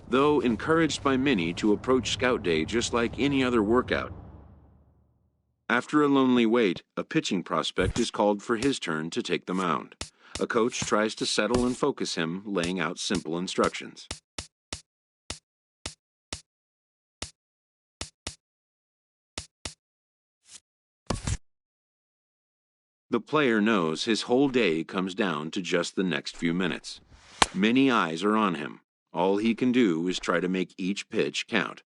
though encouraged by many to approach Scout Day just like any other workout. After a lonely wait, a pitching prospect is called for his turn to take the mound. A coach tries to settle and focus him, laying out simple instructions. The player knows his whole day comes down to just the next few minutes. Many eyes are on him. All he can do is try to make each pitch count.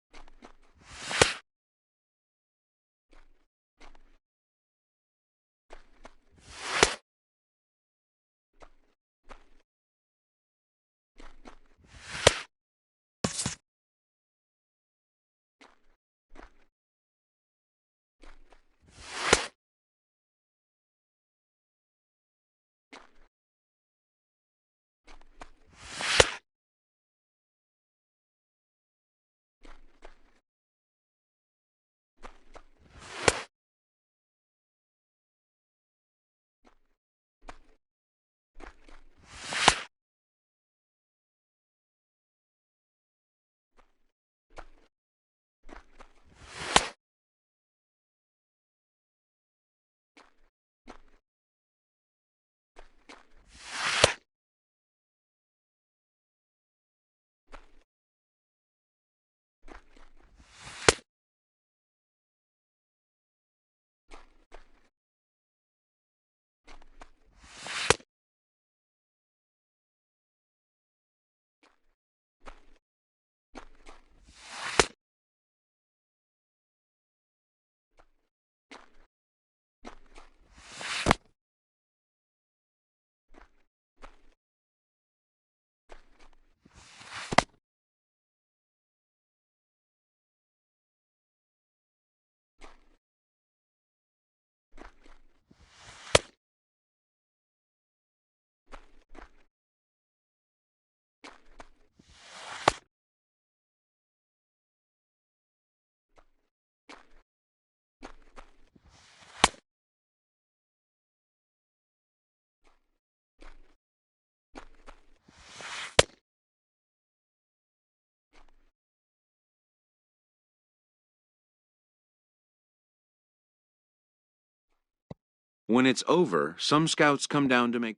When it's over, some scouts come down to make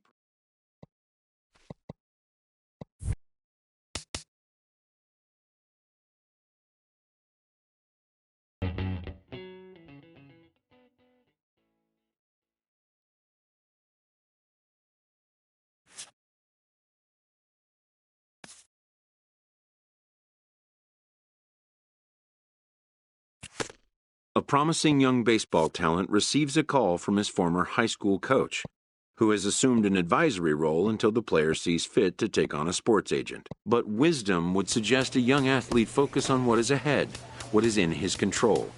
A promising young baseball talent receives a call from his former high school coach, who has assumed an advisory role until the player sees fit to take on a sports agent. But wisdom would suggest a young athlete focus on what is ahead, what is in his control.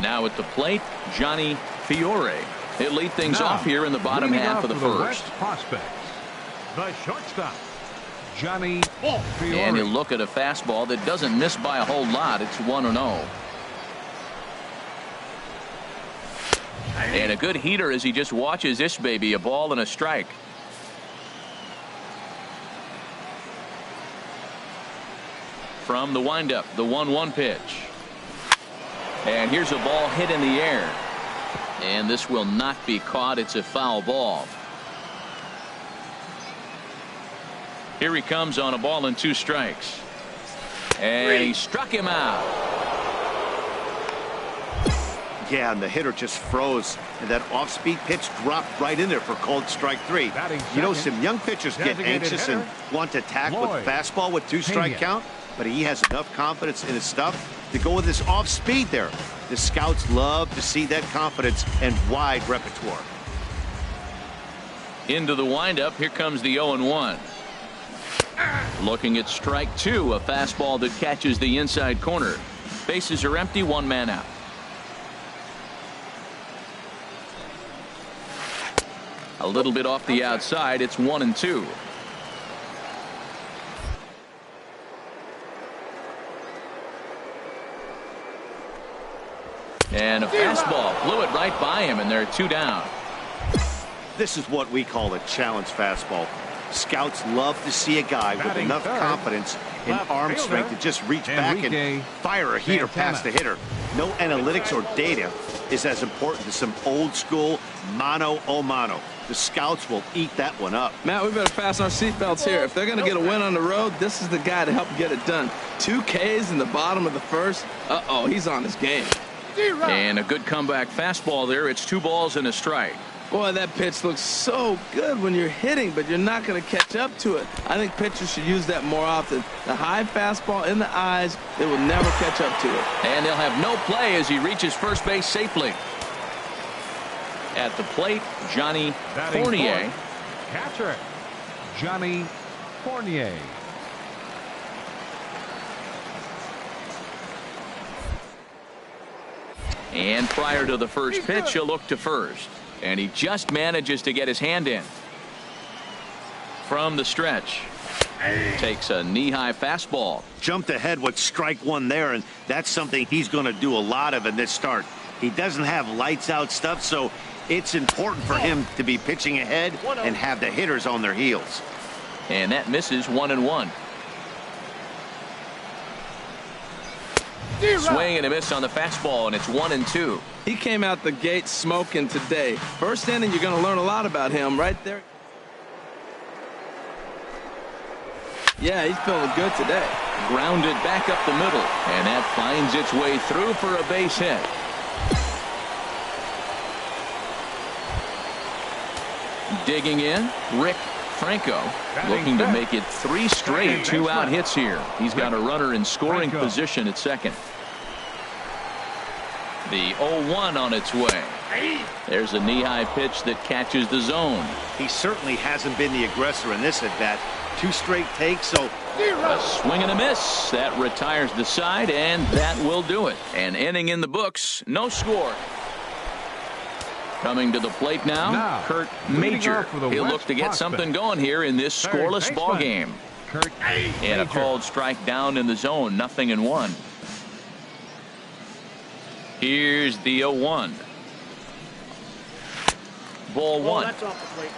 Now at the plate, Johnny Fiore. He'll lead things off here in the bottom half of the first. Prospects, the shortstop, Johnny Fiore. And he'll look at a fastball that doesn't miss by a whole lot. It's 1-0. And a good heater as he just watches this baby, a ball and a strike. From the windup, the 1-1 pitch. And here's a ball hit in the air. And this will not be caught. It's a foul ball. Here he comes on a ball and 2 strikes. And he struck him out. Yeah, and the hitter just froze, and that off-speed pitch dropped right in there for called strike 3. You know, some young pitchers get anxious and want to attack with fastball with 2-strike count, but he has enough confidence in his stuff to go with this off-speed there. The scouts love to see that confidence and wide repertoire. Into the windup, here comes the 0-1. Looking at strike 2, a fastball that catches the inside corner. Bases are empty, 1 man out. A little bit off the outside. It's 1-2. And a fastball blew it right by him, and there are 2 down. This is what we call a challenge fastball. Scouts love to see a guy with enough confidence and arm strength to just reach back and fire a heater past the hitter. No analytics or data is as important as some old school mano a mano. The scouts will eat that one up. Matt, we better fasten our seatbelts here. If they're going to get a win on the road, this is the guy to help get it done. 2 Ks in the bottom of the first. Uh-oh, he's on his game. And a good comeback fastball there. It's 2 balls and a strike. Boy, that pitch looks so good when you're hitting, but you're not going to catch up to it. I think pitchers should use that more often. The high fastball in the eyes, they will never catch up to it. And they'll have no play as he reaches first base safely. At the plate, Johnny Fournier. Catcher, Johnny Fournier. And prior to the first pitch, he'll look to first. And he just manages to get his hand in. From the stretch. Takes a knee-high fastball. Jumped ahead with strike 1 there, and that's something he's going to do a lot of in this start. He doesn't have lights-out stuff, so it's important for him to be pitching ahead and have the hitters on their heels. And that misses 1-1. Swing and a miss on the fastball, and it's 1-2. He came out the gate smoking today. First inning, you're going to learn a lot about him right there. Yeah, he's feeling good today. Grounded back up the middle, and that finds its way through for a base hit. Digging in, Rick Franco, looking to make it 3 straight 2-out hits here. He's got a runner in scoring position at second. The 0-1 on its way. There's a knee-high pitch that catches the zone. He certainly hasn't been the aggressor in this at bat. 2 straight takes, so a swing and a miss. That retires the side, and that will do it. An inning in the books, no score. Coming to the plate now, Kurt Major. He'll look to get something going here in this scoreless ball game. And a called strike down in the zone, 0-1. Here's the 0-1. Ball 1. That's off the plate.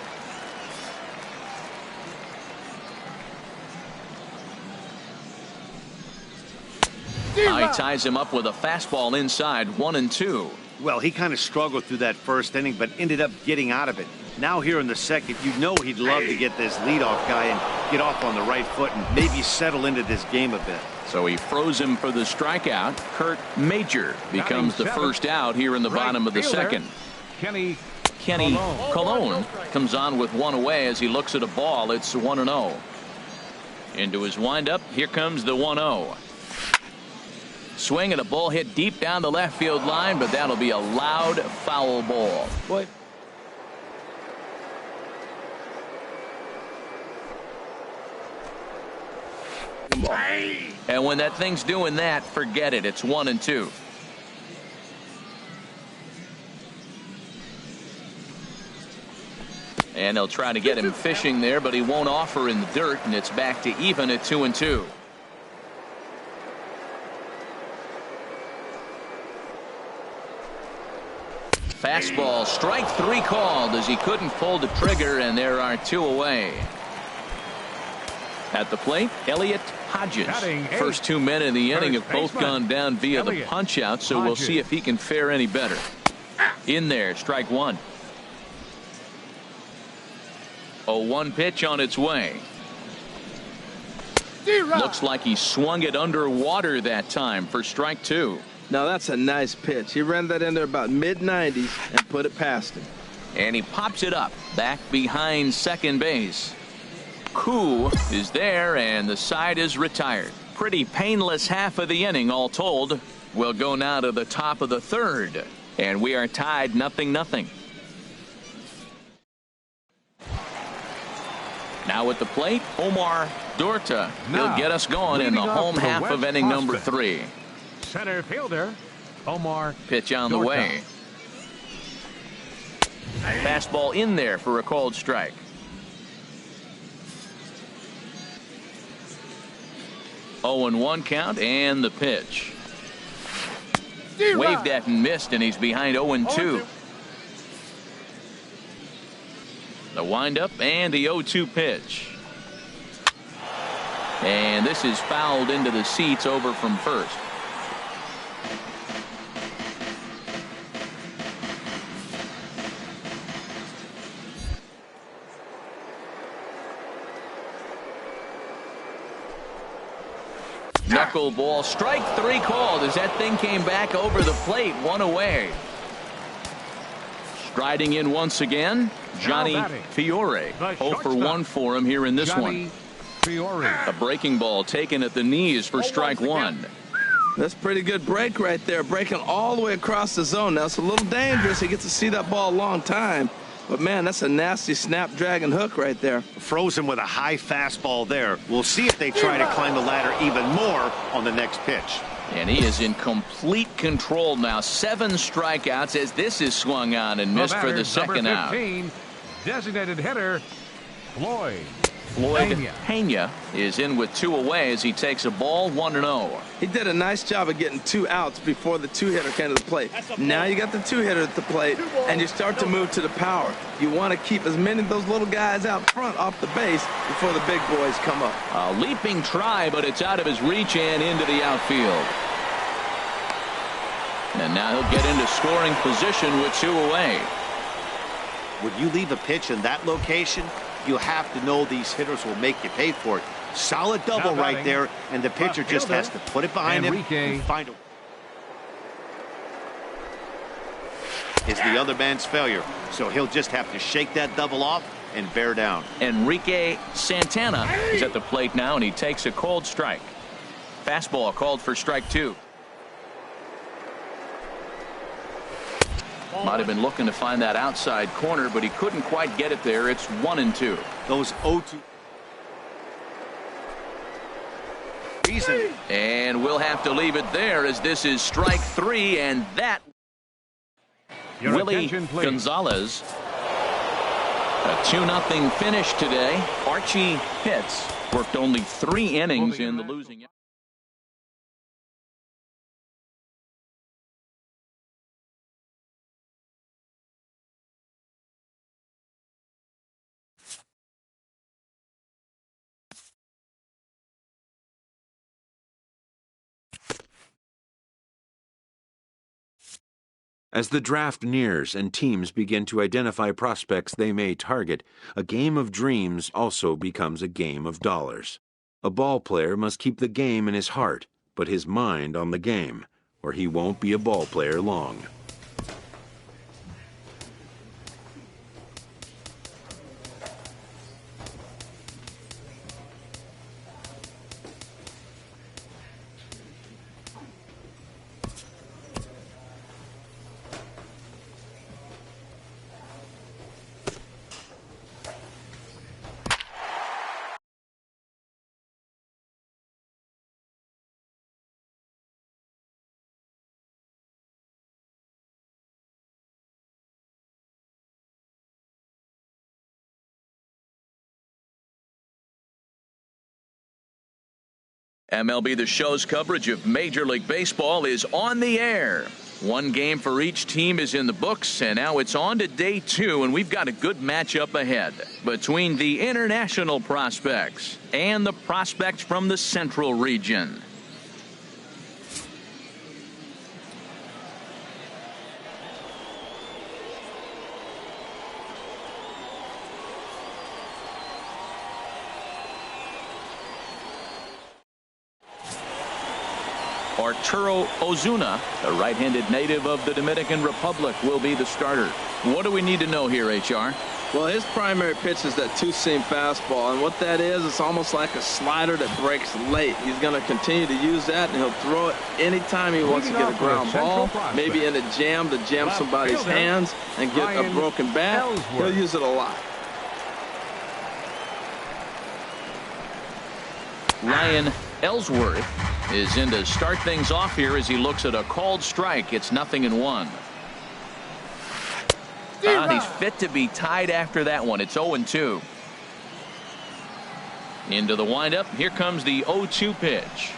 He ties him up with a fastball inside, 1-2. Well, he kind of struggled through that first inning, but ended up getting out of it. Now here in the second, you know he'd love to get this leadoff guy and get off on the right foot and maybe settle into this game a bit. So he froze him for the strikeout. Kurt Major becomes the first out here in the bottom of the second. Kenny Colon comes on with 1 away as he looks at a ball. It's 1-0. Into his windup. Here comes the 1-0. Swing and a ball hit deep down the left field line, but that'll be a loud foul ball. Boy. And when that thing's doing that, forget it. It's 1-2. And they'll try to get him fishing there, but he won't offer in the dirt, and it's back to even at 2-2. Fastball, strike 3 called as he couldn't pull the trigger, and there are 2 away. At the plate, Elliot Hodges. First 2 men in the inning have both gone down via the punch out, so we'll see if he can fare any better. In there, strike 1. 0-1 pitch on its way. Looks like he swung it underwater that time for strike 2. Now that's a nice pitch. He ran that in there about mid-90s and put it past him. And he pops it up back behind second base. Koo is there, and the side is retired. Pretty painless half of the inning all told. We'll go now to the top of the third, and we are tied 0-0. Now at the plate, Omar Dorta. He'll get us going in the home half of inning number 3. Center fielder, Omar. Pitch on the way. Fastball in there for a called strike. Oh, 0-1 count, and the pitch. Waved at and missed, and he's behind 0-2. The windup and the 0-2 pitch. And this is fouled into the seats over from first. Knuckleball, strike 3 called as that thing came back over the plate, 1 away. Striding in once again, Johnny Fiore. 0 for 1 for him here in this one. A breaking ball taken at the knees for strike 1. That's pretty good break right there, breaking all the way across the zone. Now it's a little dangerous. He gets to see that ball a long time. But, man, that's a nasty snapdragon hook right there. Frozen with a high fastball there. We'll see if they try to climb the ladder even more on the next pitch. And he is in complete control now. 7 strikeouts as this is swung on and missed for the second out. Designated hitter, Floyd Pena is in with 2 away as he takes a ball, 1-0. He did a nice job of getting 2 outs before the 2-hitter came to the plate. Now you got the 2-hitter at the plate, and you start to move to the power. You want to keep as many of those little guys out front off the base before the big boys come up. A leaping try, but it's out of his reach and into the outfield. And now he'll get into scoring position with 2 away. When you leave a pitch in that location, you have to know these hitters will make you pay for it. Solid double right there, and the pitcher just has to put it behind him and find it. Is the other man's failure, so he'll just have to shake that double off and bear down. Enrique Santana is at the plate now, and he takes a cold strike. Fastball called for strike 2. Might have been looking to find that outside corner, but he couldn't quite get it there. It's 1-2. Those 0-2. And we'll have to leave it there as this is strike 3, and that Willie Gonzalez. A 2-0 finish today. Archie Pitts worked only 3 innings in the losing. As the draft nears and teams begin to identify prospects they may target, a game of dreams also becomes a game of dollars. A ball player must keep the game in his heart, but his mind on the game, or he won't be a ball player long. MLB The Show's coverage of Major League Baseball is on the air. One game for each team is in the books, and now it's on to day 2, and we've got a good matchup ahead between the international prospects and the prospects from the Central region. Arturo Ozuna, the right-handed native of the Dominican Republic, will be the starter. What do we need to know here, HR? Well, his primary pitch is that two-seam fastball, and what that is, it's almost like a slider that breaks late. He's going to continue to use that, and he'll throw it anytime he wants to get a ground ball, maybe in a jam to jam somebody's hands and get a broken bat. He'll use it a lot. Ryan Ellsworth is in to start things off here as he looks at a called strike. It's 0-1. He's fit to be tied after that one. It's 0-2. Into the windup. Here comes the 0-2 pitch.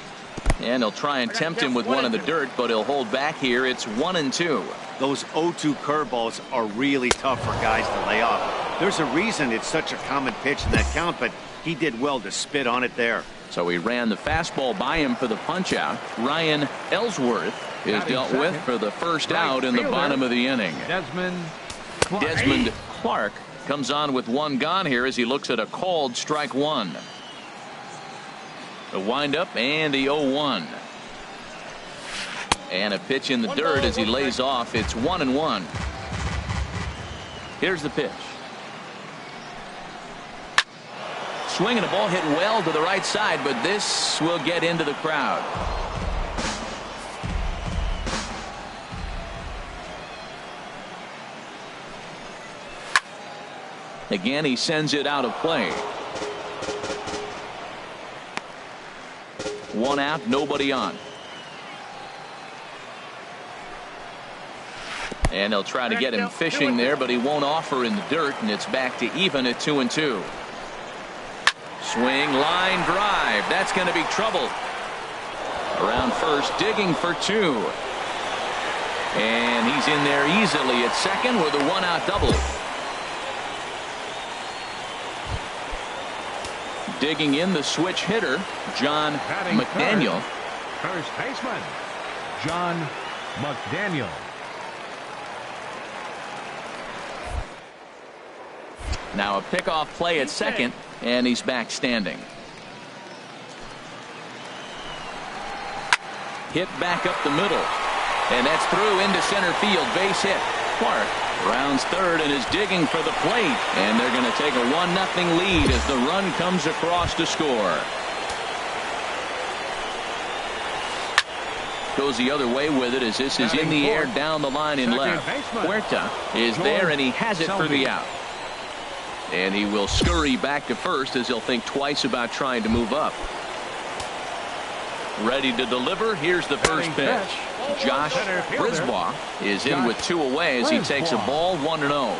And he'll try and tempt him with one in the dirt, but he'll hold back here. It's 1-2. Those 0-2 curveballs are really tough for guys to lay off. There's a reason it's such a common pitch in that count, but he did well to spit on it there. So he ran the fastball by him for the punch out. Ryan Ellsworth is dealt with for the first out in the bottom of the inning. Desmond Clark comes on with one gone here as he looks at a called strike one. The windup and the 0-1. And a pitch in the dirt as he lays off. It's 1-1. Here's the pitch. Swinging a ball hit well to the right side, but this will get into the crowd. Again, he sends it out of play. One out, nobody on. And they'll try to get him fishing there, but he won't offer in the dirt, and it's back to even at 2-2. Swing, line drive. That's going to be trouble. Around first, digging for 2. And he's in there easily at second with a one-out double. Digging in the switch hitter, John McDaniel. First baseman, John McDaniel. Now a pickoff play at second, and he's back standing. Hit back up the middle, and that's through into center field. Base hit. Clark rounds third and is digging for the plate, and they're going to take a 1-0 lead as the run comes across to score. Goes the other way with it as this is in the air down the line in left. Huerta is there, and he has it for the out. And he will scurry back to first as he'll think twice about trying to move up. Ready to deliver. Here's the first pitch. Josh Brisbois is in with 2 away as he takes a ball 1-0.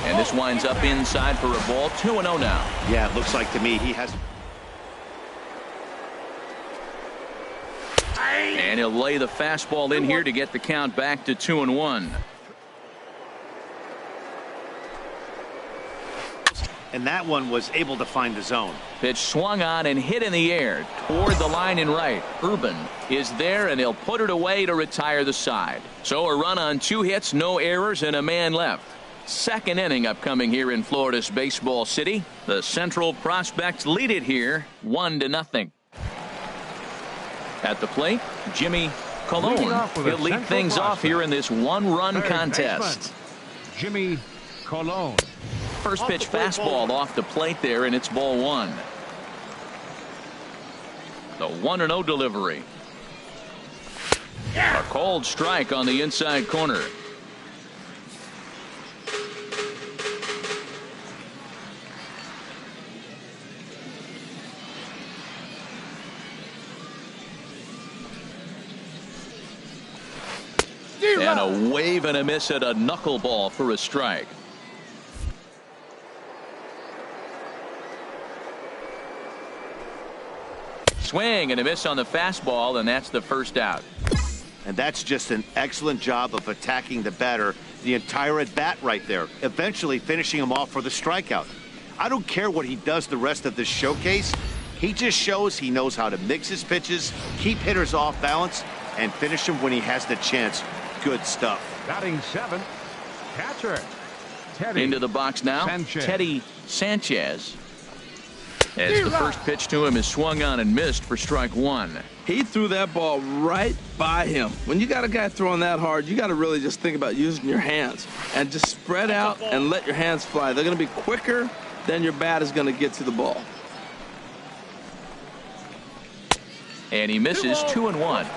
And this winds up inside for a ball. 2-0 now. Yeah, it looks like to me he has. And he'll lay the fastball in here to get the count back to 2-1. And that one was able to find the zone. Pitch swung on and hit in the air toward the line in right. Urban is there, and he'll put it away to retire the side. So a run on 2 hits, no errors, and a man left. Second inning upcoming here in Florida's Baseball City. The Central Prospects lead it here 1-0. At the plate, Jimmy Colon. He'll lead things off here in this one-run contest. Jimmy Colon. First pitch fastball off the plate there, and it's ball 1. The 1-0 delivery. A called strike on the inside corner. And a wave and a miss at a knuckleball for a strike. Swing and a miss on the fastball, and that's the first out. And that's just an excellent job of attacking the batter the entire at-bat right there, eventually finishing him off for the strikeout. I don't care what he does the rest of this showcase. He just shows he knows how to mix his pitches, keep hitters off balance, and finish them when he has the chance. Good stuff. Batting seventh, catcher Teddy Into the box now, Sanchez. Teddy Sanchez. As the first pitch to him is swung on and missed for strike one. He threw that ball right by him. When you got a guy throwing that hard, you got to really just think about using your hands and just spread out and let your hands fly. They're going to be quicker than your bat is going to get to the ball. And he misses 2-1.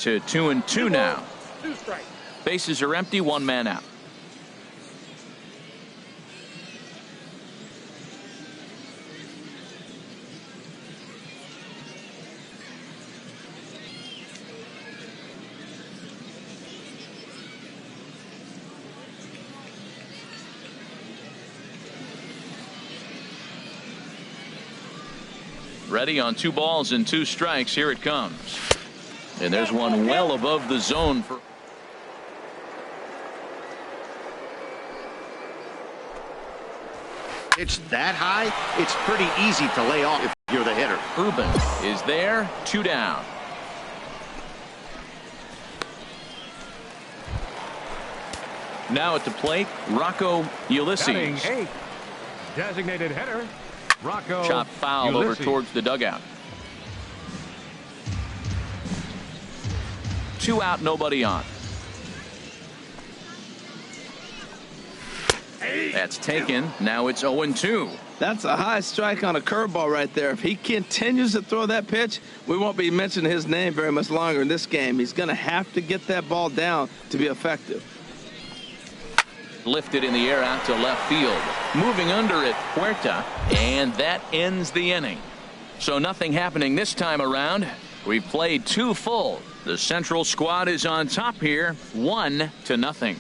To 2-2 now. Bases are empty, one man out. Ready on 2 balls and 2 strikes. Here it comes. And there's one well above the zone for. It's that high, it's pretty easy to lay off if you're the hitter. Ruben is there, 2 down. Now at the plate, Rocco Ulysses. Batting eighth, designated hitter Rocco Chop foul Ulysses. over towards the dugout. 2 out, nobody on. That's taken. Now it's 0-2. That's a high strike on a curveball right there. If he continues to throw that pitch, we won't be mentioning his name very much longer in this game. He's going to have to get that ball down to be effective. Lifted in the air out to left field. Moving under it, Huerta. And that ends the inning. So nothing happening this time around. We played 2 full. The Central squad is on top here, 1-0.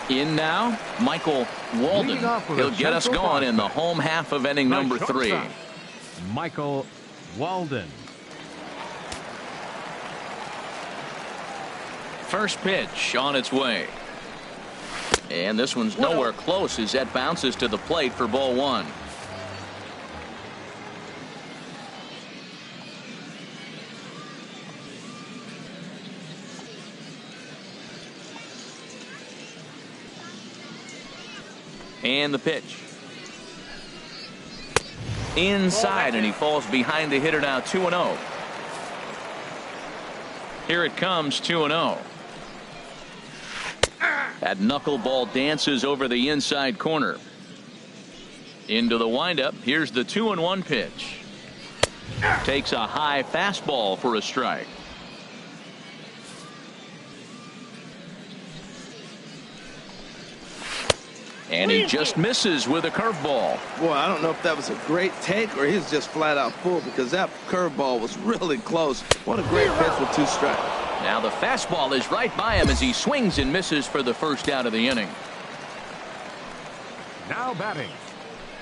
In now, Michael Walden. He'll get us going in the home half of inning number 3. Michael Walden. First pitch on its way. And this one's nowhere close as that bounces to the plate for ball 1. And the pitch. Inside, and he falls behind the hitter now, 2-0. Here it comes, 2-0. That knuckleball dances over the inside corner. Into the windup. Here's the 2-1 pitch. Takes a high fastball for a strike. And he just misses with a curveball. Boy, I don't know if that was a great take or he's just flat out full, because that curveball was really close. What a great pitch with 2 strikes. Now the fastball is right by him as he swings and misses for the first out of the inning. Now batting,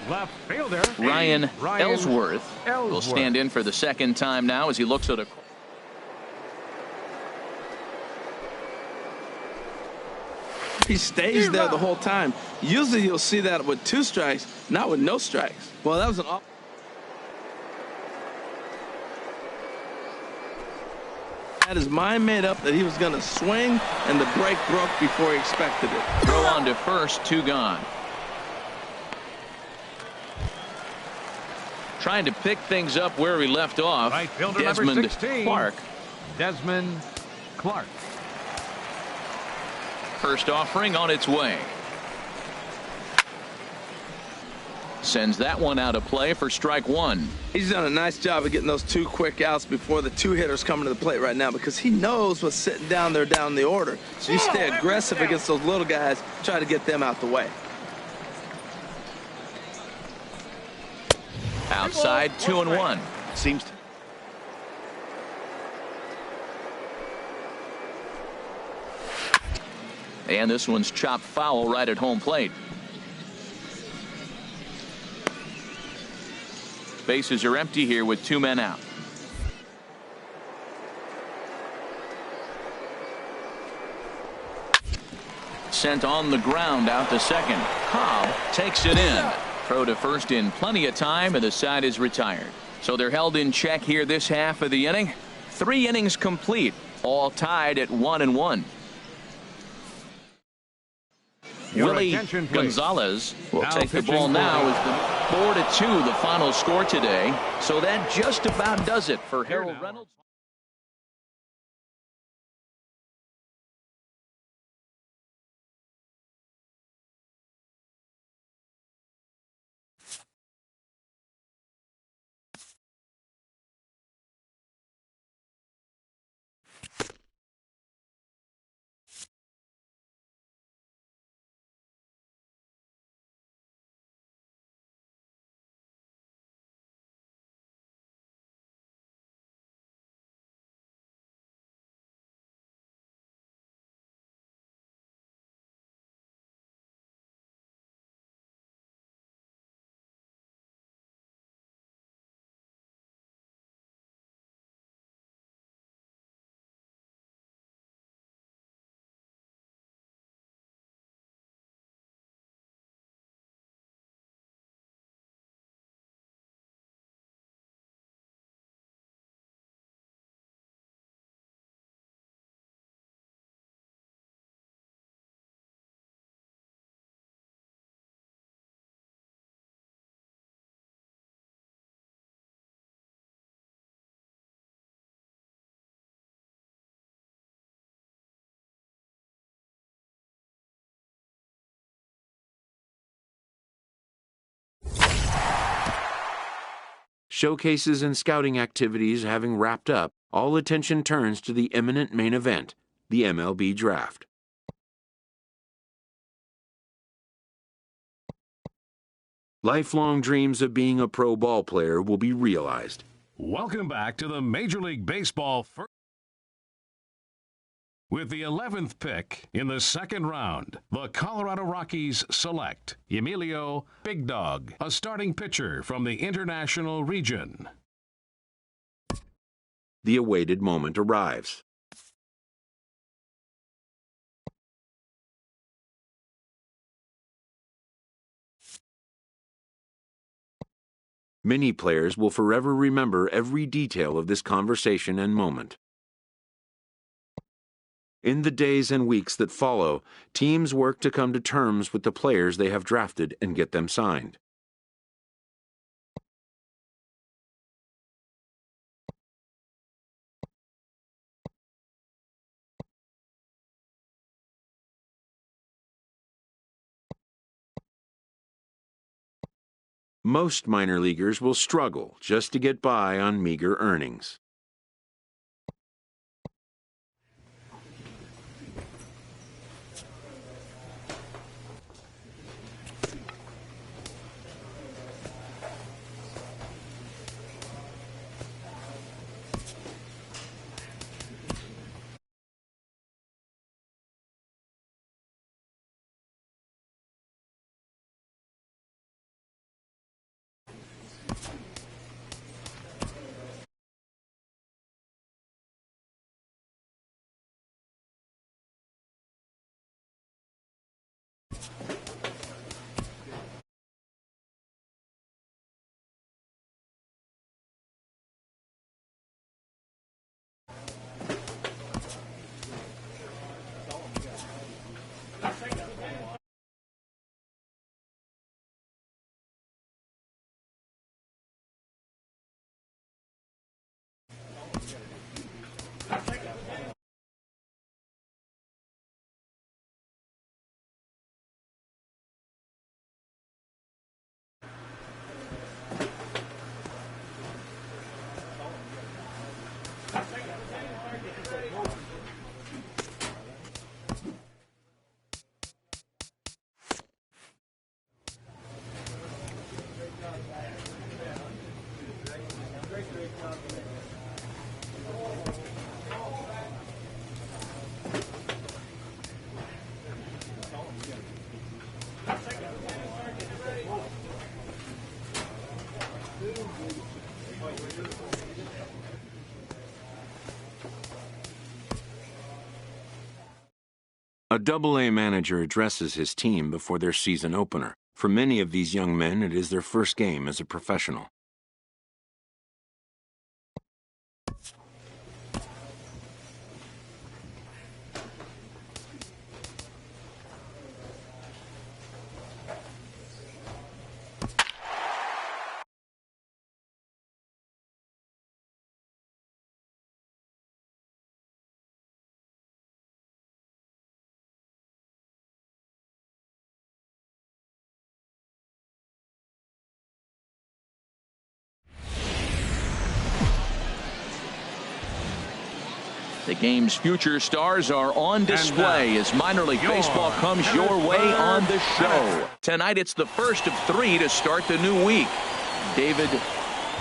left fielder Ryan Ellsworth will stand in for the second time now as he looks at a. He stays there the whole time. Usually you'll see that with 2 strikes, not with no strikes. Well, that was an off. Had his mind made up that he was going to swing, and the break broke before he expected it. Throw on to first, 2 gone. Trying to pick things up where he left off. Right fielder Desmond number 16, Clark. Desmond Clark. First offering on its way. Sends that one out of play for strike 1. He's done a nice job of getting those 2 quick outs before the 2 hitters coming to the plate right now, because he knows what's sitting down there down the order. So you stay aggressive against those little guys, try to get them out the way. Outside, 2-1. Seems to. And this one's chopped foul right at home plate. Bases are empty here with 2 men out. Sent on the ground out to second. Cobb takes it in. Throw to first in plenty of time, and the side is retired. So they're held in check here this half of the inning. 3 innings complete, all tied at 1-1. Willie Gonzalez will take the ball now as the 4-2 the final score today. So that just about does it for Harold Reynolds. Showcases and scouting activities having wrapped up, all attention turns to the imminent main event, the MLB Draft. Lifelong dreams of being a pro ball player will be realized. Welcome back to the Major League Baseball first. With the 11th pick in the second round, the Colorado Rockies select Emilio Big Dog, a starting pitcher from the International region. The awaited moment arrives. Many players will forever remember every detail of this conversation and moment. In the days and weeks that follow, teams work to come to terms with the players they have drafted and get them signed. Most minor leaguers will struggle just to get by on meager earnings. A Double-A manager addresses his team before their season opener. For many of these young men, it is their first game as a professional. The game's future stars are on display as minor league baseball comes your way on the show. Tonight it's the first of 3 to start the new week. David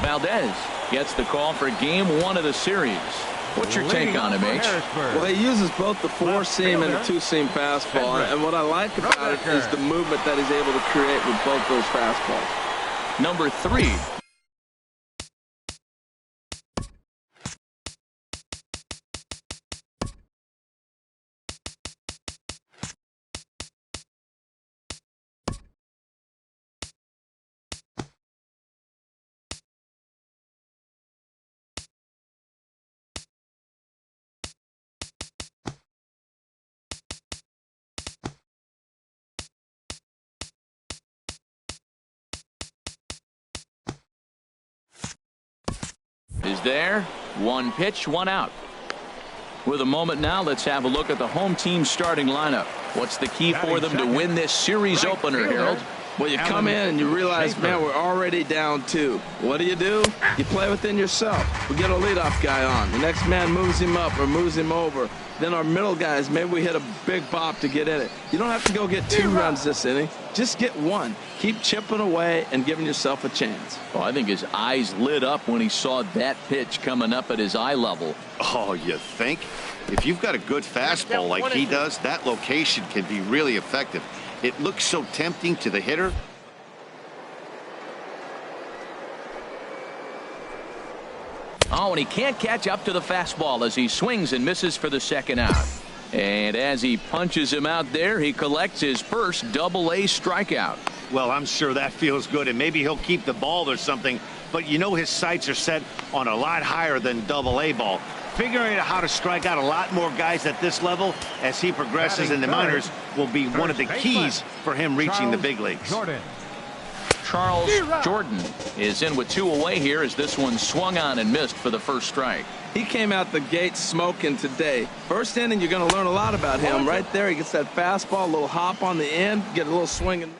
Valdez gets the call for game 1 of the series. What's your take on him, H? Well, he uses both the 4-seam and the 2-seam fastball, and what I like about it is the movement that he's able to create with both those fastballs. Number 3. Is there. 1 pitch, 1 out. With a moment now, let's have a look at the home team's starting lineup. What's the key for them to win this series opener, Harold? Well, you come in and you realize, man, we're already down 2. What do? You play within yourself. We get a leadoff guy on. The next man moves him up or moves him over. Then our middle guys, maybe we hit a big bop to get in it. You don't have to go get 2 runs this inning. Just get 1. Keep chipping away and giving yourself a chance. Well, I think his eyes lit up when he saw that pitch coming up at his eye level. Oh, you think? If you've got a good fastball like he does, that location can be really effective. It looks so tempting to the hitter. Oh, and he can't catch up to the fastball as he swings and misses for the second out. And as he punches him out there, he collects his first Double-A strikeout. Well, I'm sure that feels good, and maybe he'll keep the ball or something. But you know his sights are set on a lot higher than Double-A ball. Figuring out how to strike out a lot more guys at this level as he progresses in the minors will be one of the keys for him reaching the big leagues. Charles Jordan is in with 2 away here as this one swung on and missed for the first strike. He came out the gate smoking today. First inning, you're going to learn a lot about him. Right there, he gets that fastball, a little hop on the end, get a little swing. And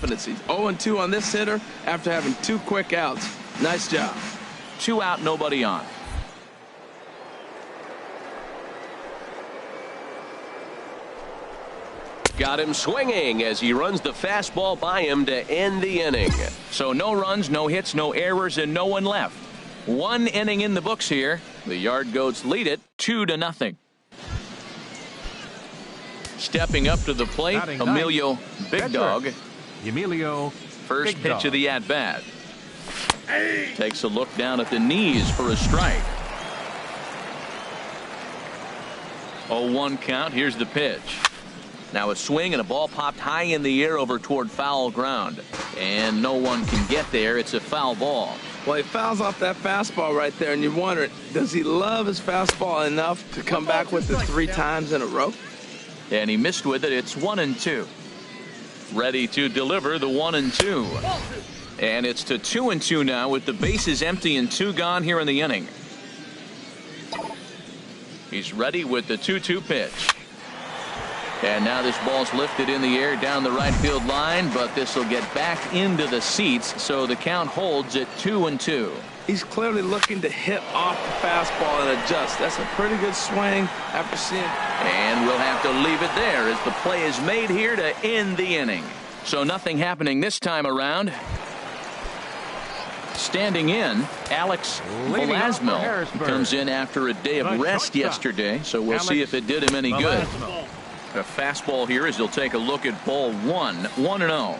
0-2 on this hitter after having 2 quick outs. Nice job. 2 out, nobody on. Got him swinging as he runs the fastball by him to end the inning. So no runs, no hits, no errors, and no one left. 1 inning in the books here. The Yard Goats lead it 2-0. Stepping up to the plate, Emilio Big Dog. Emilio First pitch of the at-bat. Takes a look down at the knees for a strike. 0-1 count. Here's the pitch. Now a swing and a ball popped high in the air over toward foul ground. And no one can get there. It's a foul ball. Well, he fouls off that fastball right there, and you wonder, does he love his fastball enough to come back with it 3 times in a row? And he missed with it. It's 1-2. Ready to deliver the 1-2. And it's to 2-2 now with the bases empty and 2 gone here in the inning. He's ready with the 2-2 pitch. And now this ball's lifted in the air down the right field line, but this will get back into the seats, so the count holds at 2-2. He's clearly looking to hit off the fastball and adjust. That's a pretty good swing after seeing. And we'll have to leave it there as the play is made here to end the inning. So nothing happening this time around. Standing in, Alex Velasmil comes in after a day of rest yesterday, so we'll see if it did him any good. A fastball here as he'll take a look at ball 1, 1-0.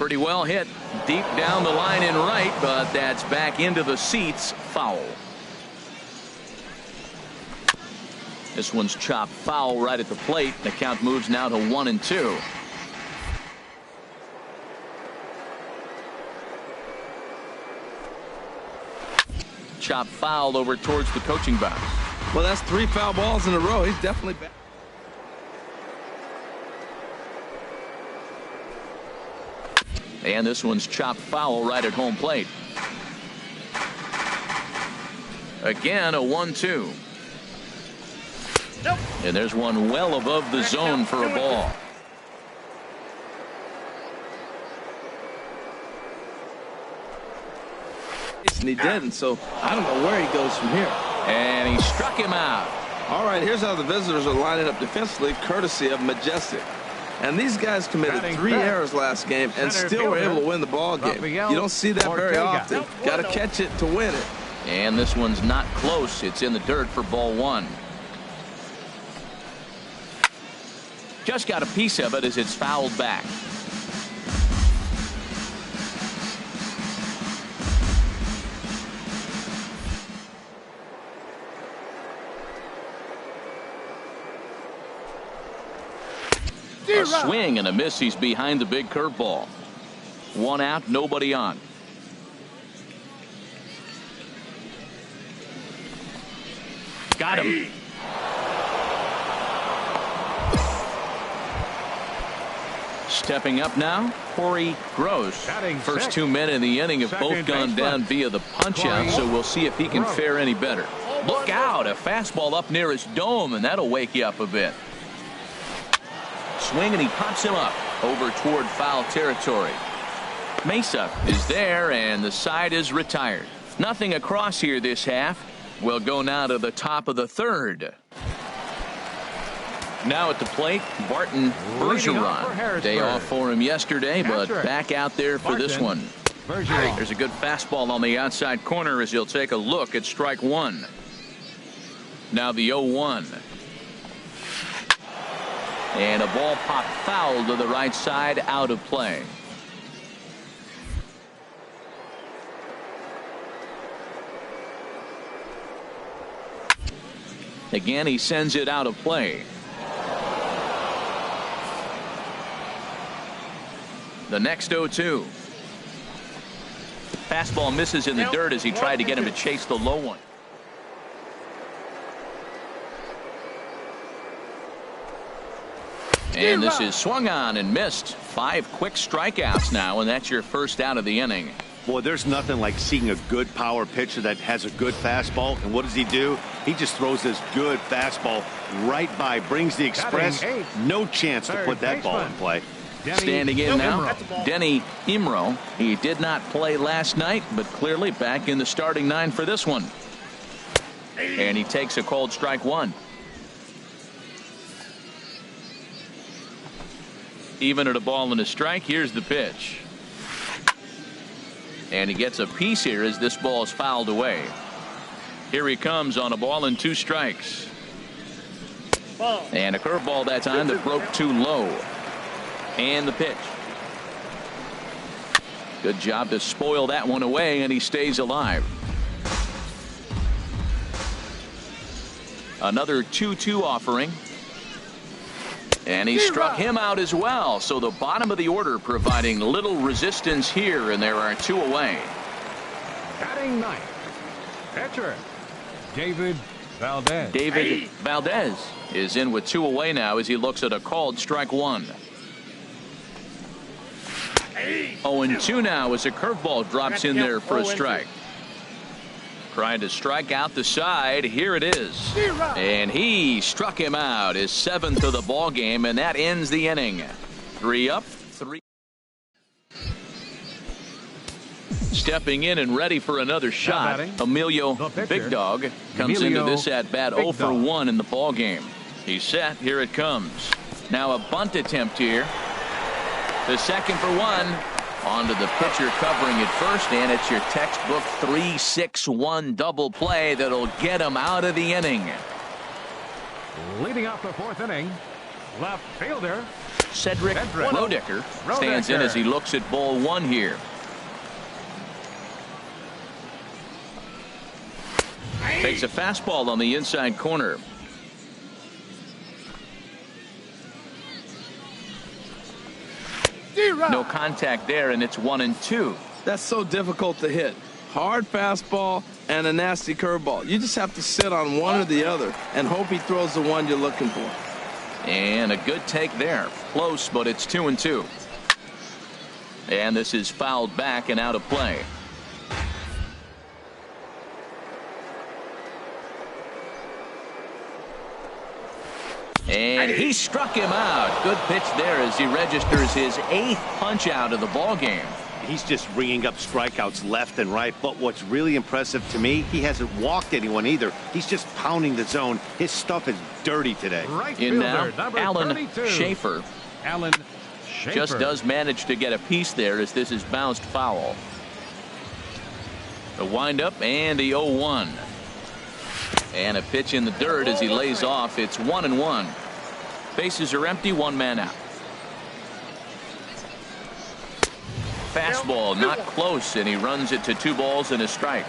Pretty well hit deep down the line in right, but that's back into the seats. Foul. This one's chopped foul right at the plate. The count moves now to 1-2. Chop foul over towards the coaching box. Well, that's 3 foul balls in a row. He's definitely back. And this one's chopped foul right at home plate. Again, a 1-2. Nope. And there's one well above the zone for a ball. And he didn't, so I don't know where he goes from here. And he struck him out. All right, here's how the visitors are lining up defensively, courtesy of Majestic. And these guys committed 3 errors last game and still were able to win the ball game. You don't see that very often. Got to catch it to win it. And this one's not close. It's in the dirt for ball 1. Just got a piece of it as it's fouled back. A swing and a miss. He's behind the big curveball. 1 out, nobody on. Got him. Stepping up now, Corey Gross. First 2 men in the inning have both gone down via the punch-out, so we'll see if he can fare any better. Look out, a fastball up near his dome, and that'll wake you up a bit. Swing, and he pops him up over toward foul territory. Mesa is there, and the side is retired. Nothing across here this half. We'll go now to the top of the 3rd. Now at the plate, Barton Bergeron. Day off for him yesterday, but back out there for this one. There's a good fastball on the outside corner as he'll take a look at strike 1. Now the 0-1. And a ball popped foul to the right side, out of play. Again, he sends it out of play. The next 0-2. Fastball misses in the dirt as he tried to get him to chase the low one. And this is swung on and missed. 5 quick strikeouts now, and that's your first out of the inning. Boy, there's nothing like seeing a good power pitcher that has a good fastball. And what does he do? He just throws this good fastball right by, brings the express. No chance to put that ball in play. Standing in now, Denny Imro. He did not play last night, but clearly back in the starting 9 for this one. And he takes a called strike 1. Even at a ball and a strike, here's the pitch. And he gets a piece here as this ball is fouled away. Here he comes on a ball and 2 strikes. And a curveball that time that broke too low. And the pitch. Good job to spoil that one away, and he stays alive. Another 2-2 offering. And he struck him out as well. So the bottom of the order providing little resistance here, and there are 2 away. Batting 9th, pitcher David Valdez. David Valdez is in with 2 away now as he looks at a called strike 1. 0-2 now as a curveball drops in there for a strike. Trying to strike out the side. Here it is. And he struck him out. His 7th of the ball game, and that ends the inning. 3 up, 3. Stepping in and ready for another shot. Emilio Big Dog comes into this at bat 0 for 1 in the ball game. He's set. Here it comes. Now a bunt attempt here. The 2nd for 1. Onto the pitcher covering at first, and it's your textbook 3-6-1 double play that'll get him out of the inning. Leading off the 4th inning, left fielder Cedric Roedicker stands in as he looks at ball one here. Takes a fastball on the inside corner. No contact there, and it's 1-2. That's so difficult to hit. Hard fastball and a nasty curveball. You just have to sit on one or the other and hope he throws the one you're looking for. And a good take there. Close, but it's 2-2. And this is fouled back and out of play. And he struck him out. Good pitch there as he registers his 8th punch out of the ball game. He's just ringing up strikeouts left and right. But what's really impressive to me, he hasn't walked anyone either. He's just pounding the zone. His stuff is dirty today. Right in now, fielder, Alan 32. Schaefer. Alan Schaefer just does manage to get a piece there as this is bounced foul. The windup and the 0-1. And a pitch in the dirt as he lays off. It's 1-1. Bases are empty, one man out. Fastball not close, and he runs it to 2 balls and a strike.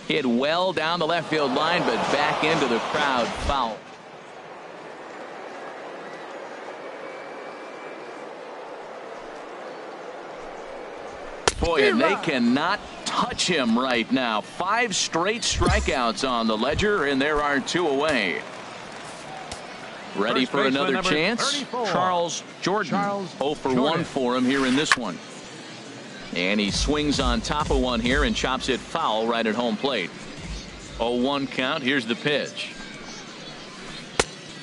Hit well down the left field line, but back into the crowd, foul. Boy, and they cannot touch him right now. 5 straight strikeouts on the ledger, and there are 2 away. Ready for another chance? 34. Charles Jordan. 0 for 1 for him here in this one. And he swings on top of one here and chops it foul right at home plate. 0-1 count. Here's the pitch.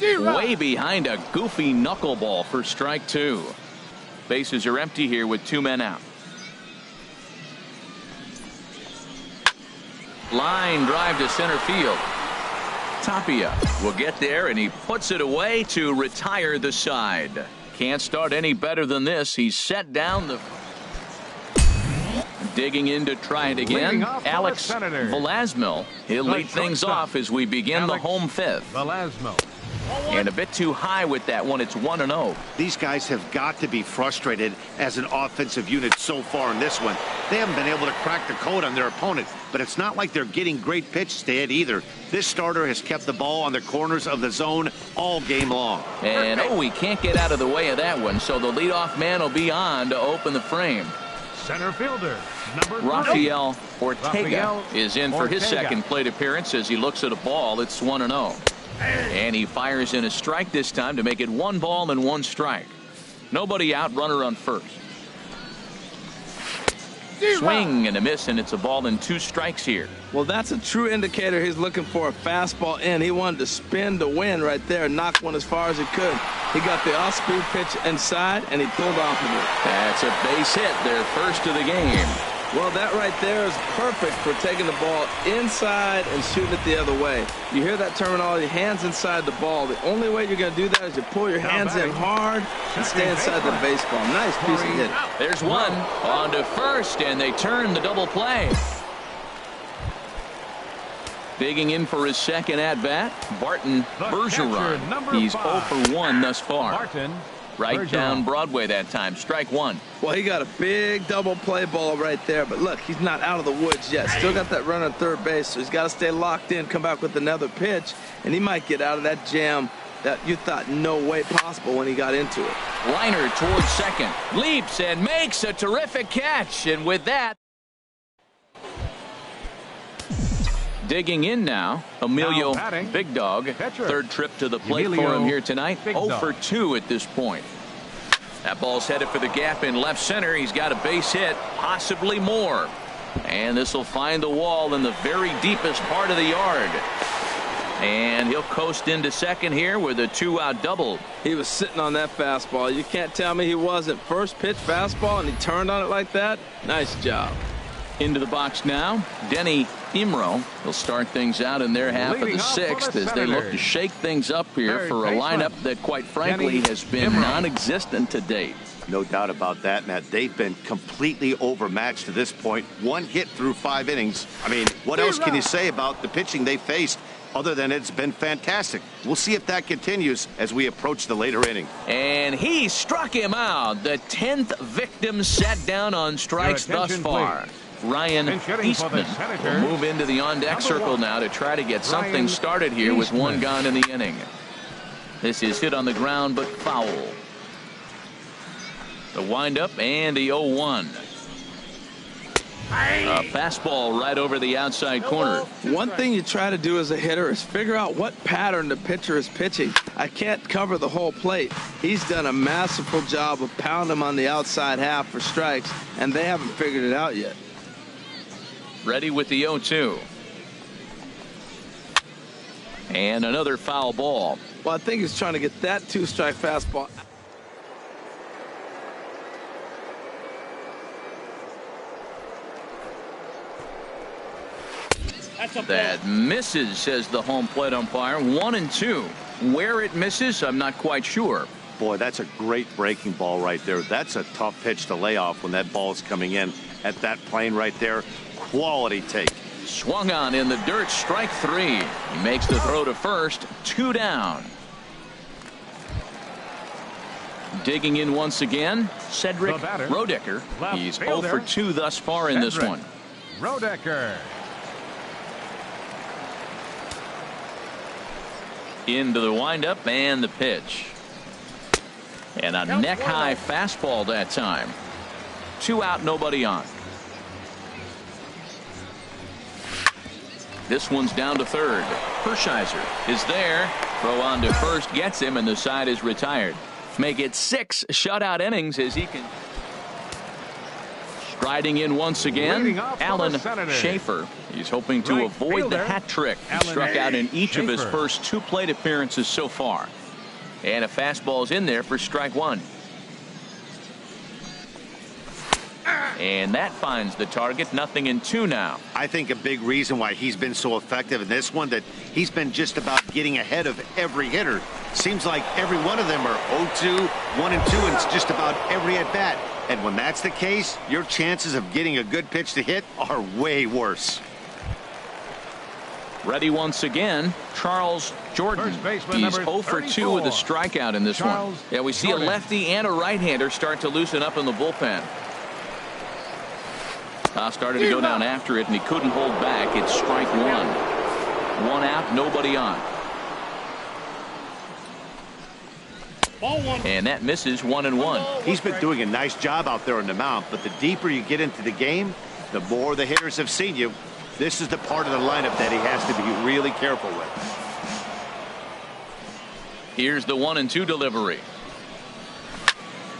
Way behind a goofy knuckleball for strike 2. Bases are empty here with 2 men out. Line drive to center field. Tapia will get there, and he puts it away to retire the side. Can't start any better than this. He's set down the. Digging in to try it again. Alex Velasmil. He'll lead things off as we begin the home 5th. Velasmil. And a bit too high with that one. It's 1-0. These guys have got to be frustrated as an offensive unit so far in this one. They haven't been able to crack the code on their opponent, but it's not like they're getting great pitches to hit either. This starter has kept the ball on the corners of the zone all game long. And he can't get out of the way of that one, so the leadoff man will be on to open the frame. Center fielder, number 30. Rafael Ortega is in for his second plate appearance as he looks at a ball. It's 1-0. And he fires in a strike this time to make it 1 ball and 1 strike. Nobody out, runner on first. Swing and a miss, and it's a ball and 2 strikes here. Well, that's a true indicator he's looking for a fastball in. He wanted to spin to win right there, knock one as far as he could. He got the off-speed pitch inside, and he pulled off of it. That's a base hit, their first of the game. Well, that right there is perfect for taking the ball inside and shooting it the other way. You hear that terminology, hands inside the ball. The only way you're going to do that is you pull your hands in hard and stay inside the baseball. Nice piece of hit. There's one on to first, and they turn the double play. Digging in for his second at-bat, Barton Bergeron. He's 0 for 1 thus far. Barton Right down Broadway that time. Strike 1. Well, he got a big double play ball right there, but look, he's not out of the woods yet. Still got that run on third base, so he's got to stay locked in, come back with another pitch, and he might get out of that jam that you thought no way possible when he got into it. Liner towards second, leaps and makes a terrific catch, and with that, digging in now, Emilio Big Dog. Third trip to the plate for him here tonight. 0 for 2 at this point. That ball's headed for the gap in left center. He's got a base hit, possibly more. And this will find the wall in the very deepest part of the yard. And he'll coast into second here with a 2-out double. He was sitting on that fastball. You can't tell me he wasn't. First pitch fastball, and he turned on it like that. Nice job. Into the box now, Denny Imro will start things out in their half of the 6th as they look to shake things up here for a lineup that, quite frankly, has been non-existent to date. No doubt about that, Matt. They've been completely overmatched to this point. One hit through 5 innings. I mean, what else can you say about the pitching they faced other than it's been fantastic? We'll see if that continues as we approach the later inning. And he struck him out. The 10th victim sat down on strikes thus far. Ryan Eastman will move into the on-deck circle now to try to get something started here with one gone in the inning. This is hit on the ground but foul. The windup and the 0-1. A fastball right over the outside corner. One thing you try to do as a hitter is figure out what pattern the pitcher is pitching. I can't cover the whole plate. He's done a masterful job of pounding him on the outside half for strikes, and they haven't figured it out yet. Ready with the 0-2. And another foul ball. Well, I think he's trying to get that 2-strike fastball. That misses, says the home plate umpire. 1-2. Where it misses, I'm not quite sure. Boy, that's a great breaking ball right there. That's a tough pitch to lay off when that ball's coming in at that plane right there. Quality take. Swung on in the dirt, strike 3. He makes the throw to first, 2 down. Digging in once again, Cedric Rodecker. He's 0 for 2 thus far in this one. Rodecker. Into the windup and the pitch. And a neck-high fastball that time. 2 out, nobody on. This one's down to third. Hershiser is there. Throw on to first gets him, and the side is retired. Make it 6 shutout innings as he can. Striding in once again, Alan Schaefer. He's hoping to avoid the hat trick. He struck out in each of his first 2 plate appearances so far. And a fastball's in there for strike 1. And that finds the target. 0-2 now. I think a big reason why he's been so effective in this one, that he's been just about getting ahead of every hitter. Seems like every one of them are 0-2, 1-2, and it's just about every at bat. And when that's the case, your chances of getting a good pitch to hit are way worse. Ready once again, Charles Jordan. He's 0 for 2 with a strikeout in this one. Yeah, we see a lefty and a right-hander start to loosen up in the bullpen. Started to go down after it, and he couldn't hold back. It's strike 1. 1 out, nobody on. And that misses. 1-1. He's been doing a nice job out there on the mound, but the deeper you get into the game, the more the hitters have seen you. This is the part of the lineup that he has to be really careful with. Here's the 1-2 delivery.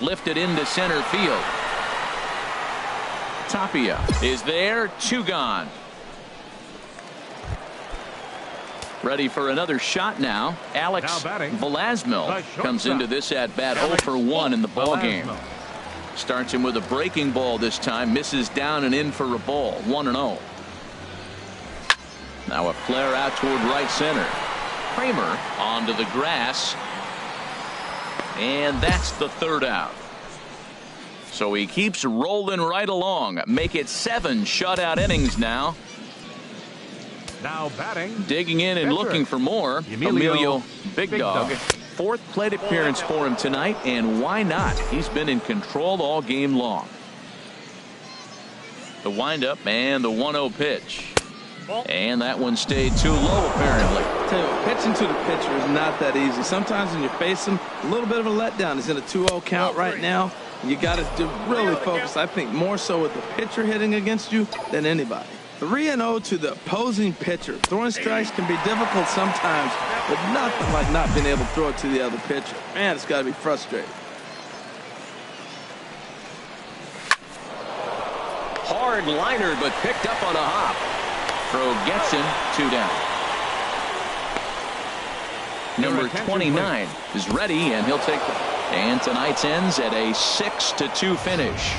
Lifted into center field. Tapia is there. 2 gone. Ready for another shot now. Alex Velasmil comes into this at bat 0 for 1 in the ball game. Starts him with a breaking ball this time. Misses down and in for a ball. 1-0. Now a flare out toward right center. Kramer onto the grass. And that's the 3rd out. So he keeps rolling right along. Make it 7 shutout innings now. Now batting. Digging in and looking for more. Emilio Big Dog. 4th plate appearance for him tonight, and why not? He's been in control all game long. The windup and the 1-0 pitch. And that one stayed too low, apparently. Tell you what, pitching to the pitcher is not that easy. Sometimes when you face him, a little bit of a letdown. He's in a 2-0 count right now. You got to really focus, I think, more so with the pitcher hitting against you than anybody. 3-0 to the opposing pitcher. Throwing strikes can be difficult sometimes, but nothing like not being able to throw it to the other pitcher. Man, it's got to be frustrating. Hard liner, but picked up on a hop. Throw gets him. 2 down. Number 29 is ready, and he'll take the. And tonight's ends at a 6-2 finish.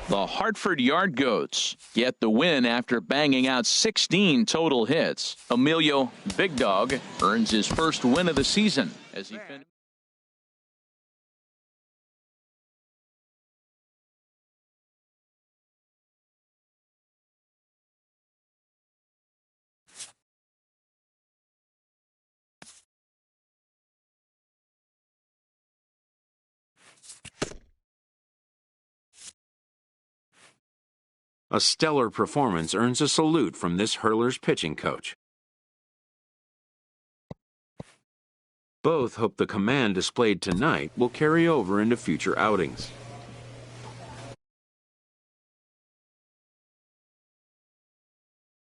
The Hartford Yard Goats get the win after banging out 16 total hits. Emilio Big Dog earns his first win of the season as he finished. A stellar performance earns a salute from this hurler's pitching coach. Both hope the command displayed tonight will carry over into future outings.